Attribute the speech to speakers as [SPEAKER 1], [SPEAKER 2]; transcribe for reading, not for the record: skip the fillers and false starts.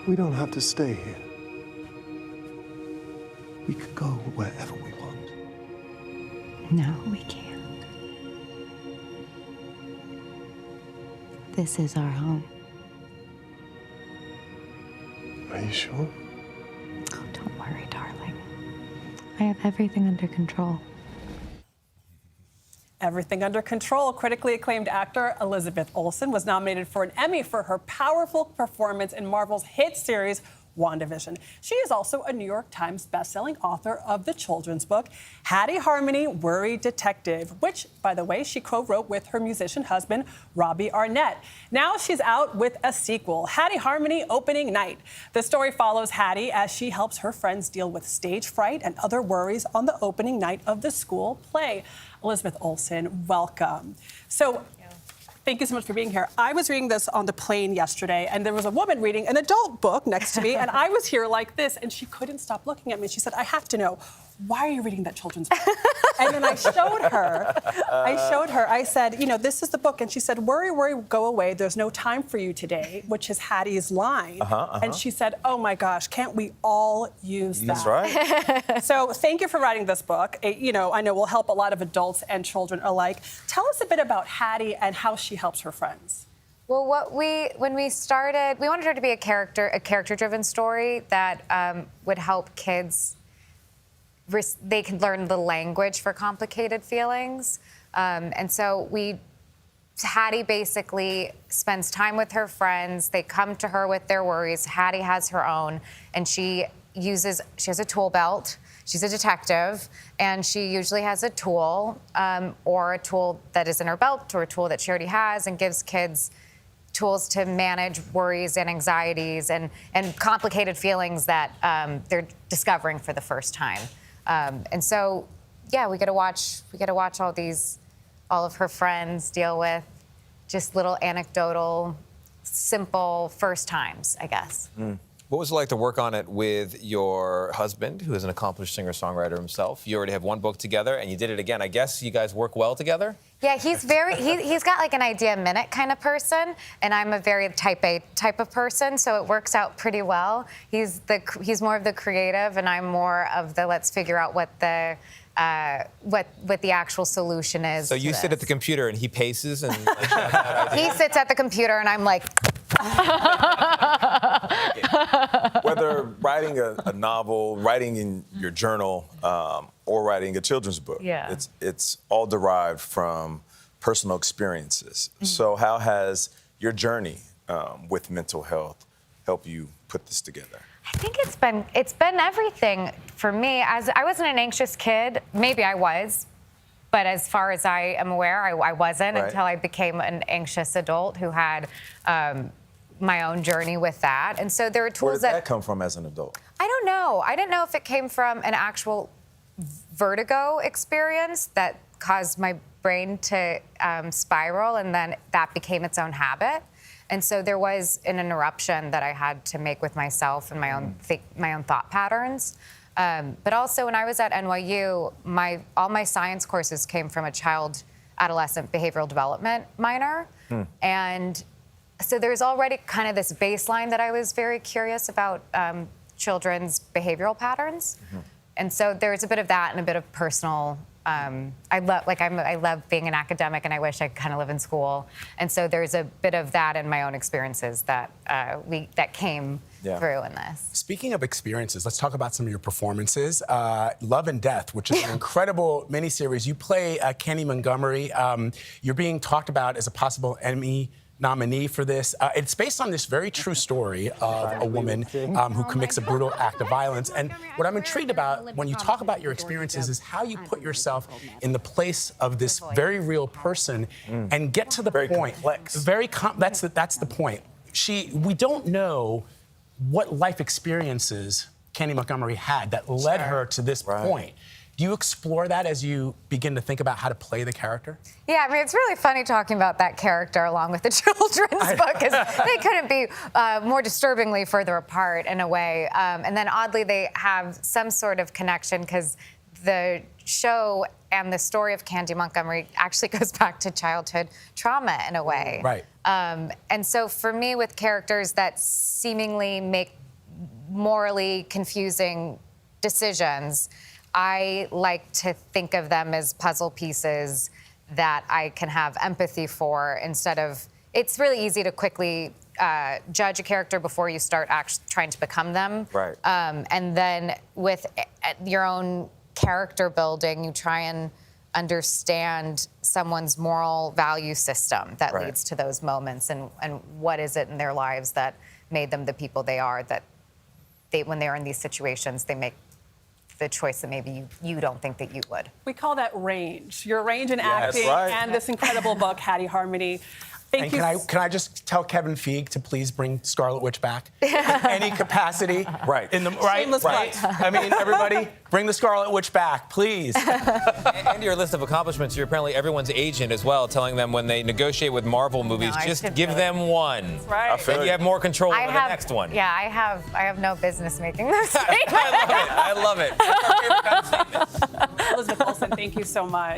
[SPEAKER 1] We don't have to stay here. We could go wherever we want.
[SPEAKER 2] No, we can't. This is our home.
[SPEAKER 1] Are you sure?
[SPEAKER 2] Oh, don't worry, darling. I have everything under control.
[SPEAKER 3] Everything Under Control. Critically acclaimed actor Elizabeth Olsen was nominated for an Emmy for her powerful performance in Marvel's hit series WandaVision. She is also a New York Times bestselling author of the children's book Hattie Harmony, Worry Detective, which, by the way, she co-wrote with her musician husband, Robbie Arnett. Now she's out with a sequel, Hattie Harmony Opening Night. The story follows Hattie as she helps her friends deal with stage fright and other worries on the opening night of the school play. Elizabeth Olsen, welcome. So, thank you so much for being here. I was reading this on the plane yesterday, and there was a woman reading an adult book next to me, and I was here like this, and she couldn't stop looking at me. She said, I have to know, why are you reading that children's book? And then I showed her, I said, you know, this is the book. And she said, worry, worry, go away. There's no time for you today, which is Hattie's line. And she said, oh my gosh, can't we all use that?
[SPEAKER 4] That's right.
[SPEAKER 3] So thank you for writing this book. You know, I know will help a lot of adults and children alike. Tell us a bit about Hattie and how she helps her friends.
[SPEAKER 5] Well, when we started, we wanted her to be a character-driven story that would help kids. They could learn the language for complicated feelings. And so Hattie basically spends time with her friends. They come to her with their worries. Hattie has her own, and she has a tool belt. She's a detective, and she usually has a tool or a tool that is in her belt or a tool that she already has, and gives kids tools to manage worries and anxieties and complicated feelings that they're discovering for the first time. And so, yeah, we get to watch all of her friends deal with just little anecdotal, simple first times, I guess.
[SPEAKER 4] What was it like to work on it with your husband, who is an accomplished singer-songwriter himself? You already have one book together, and you did it again. I guess you guys work well together?
[SPEAKER 5] Yeah, he's got like an idea a minute kind of person, and I'm a very type A type of person, so it works out pretty well. He's more of the creative, and I'm more of the let's figure out what the actual solution is.
[SPEAKER 4] So you sit at the computer and he paces and
[SPEAKER 5] he sits at the computer and I'm like
[SPEAKER 6] Whether writing a novel, writing in your journal, or writing a children's book, it's all derived from personal experiences. So how has your journey with mental health helped you put this together?
[SPEAKER 5] I think it's been everything for me. As I wasn't an anxious kid, maybe I was, but as far as I am aware, I wasn't until I became an anxious adult who had my own journey with that. And so there are tools.
[SPEAKER 6] Where did that come from as an adult?
[SPEAKER 5] I don't know. I didn't know if it came from an actual vertigo experience that caused my brain to spiral, and then that became its own habit. And so there was an interruption that I had to make with myself and my own thought patterns. But also when I was at NYU, all my science courses came from a child-adolescent behavioral development minor. And so there's already kind of this baseline that I was very curious about children's behavioral patterns. And so there's a bit of that and a bit of personal. I love being an academic, and I wish I could kind of live in school. And so there's a bit of that in my own experiences that came through in this.
[SPEAKER 7] Speaking of experiences, let's talk about some of your performances. Love and Death, which is an incredible miniseries. You play Kenny Montgomery. You're being talked about as a possible Emmy nominee for this. It's based on this very true story of a woman who commits a brutal act of violence. And what I'm intrigued about when you talk about your experiences is how you put yourself in the place of this very real person and get to the point.
[SPEAKER 6] Complex.
[SPEAKER 7] That's the point. We don't know what life experiences Kenny Montgomery had that led her to this point. Do you explore that as you begin to think about how to play the character?
[SPEAKER 5] Yeah, I mean, it's really funny talking about that character along with the children's book, because they couldn't be more disturbingly further apart in a way. And then oddly, they have some sort of connection because the show and the story of Candy Montgomery actually goes back to childhood trauma in a way.
[SPEAKER 7] Right.
[SPEAKER 5] And so for me, with characters that seemingly make morally confusing decisions, I like to think of them as puzzle pieces that I can have empathy for instead of, it's really easy to quickly judge a character before you start trying to become them.
[SPEAKER 6] Right.
[SPEAKER 5] And then with your own character building, you try and understand someone's moral value system that
[SPEAKER 6] Right.
[SPEAKER 5] leads to those moments, and what is it in their lives that made them the people they are, that when they're in these situations, they make the choice that maybe you don't think that you would.
[SPEAKER 3] We call that range. Your range in
[SPEAKER 6] Yes,
[SPEAKER 3] acting
[SPEAKER 6] right.
[SPEAKER 3] and this incredible book, Hattie Harmony. Thank
[SPEAKER 7] And
[SPEAKER 3] you.
[SPEAKER 7] can I just tell Kevin Feige to please bring Scarlet Witch back in any capacity?
[SPEAKER 6] Right.
[SPEAKER 3] Shameless
[SPEAKER 7] right. I mean, everybody, bring the Scarlet Witch back, please.
[SPEAKER 4] And your list of accomplishments, you're apparently everyone's agent as well, telling them when they negotiate with Marvel movies,
[SPEAKER 5] I
[SPEAKER 4] just
[SPEAKER 5] should
[SPEAKER 4] give
[SPEAKER 5] really-
[SPEAKER 4] them one.
[SPEAKER 3] Right.
[SPEAKER 6] I feel
[SPEAKER 4] Then you
[SPEAKER 6] you.
[SPEAKER 4] have more control over the next one.
[SPEAKER 5] Yeah, I have no business making those statements.
[SPEAKER 4] I love it. I love it. That's our favorite kind of statement.
[SPEAKER 3] Elizabeth Olsen, thank you so much.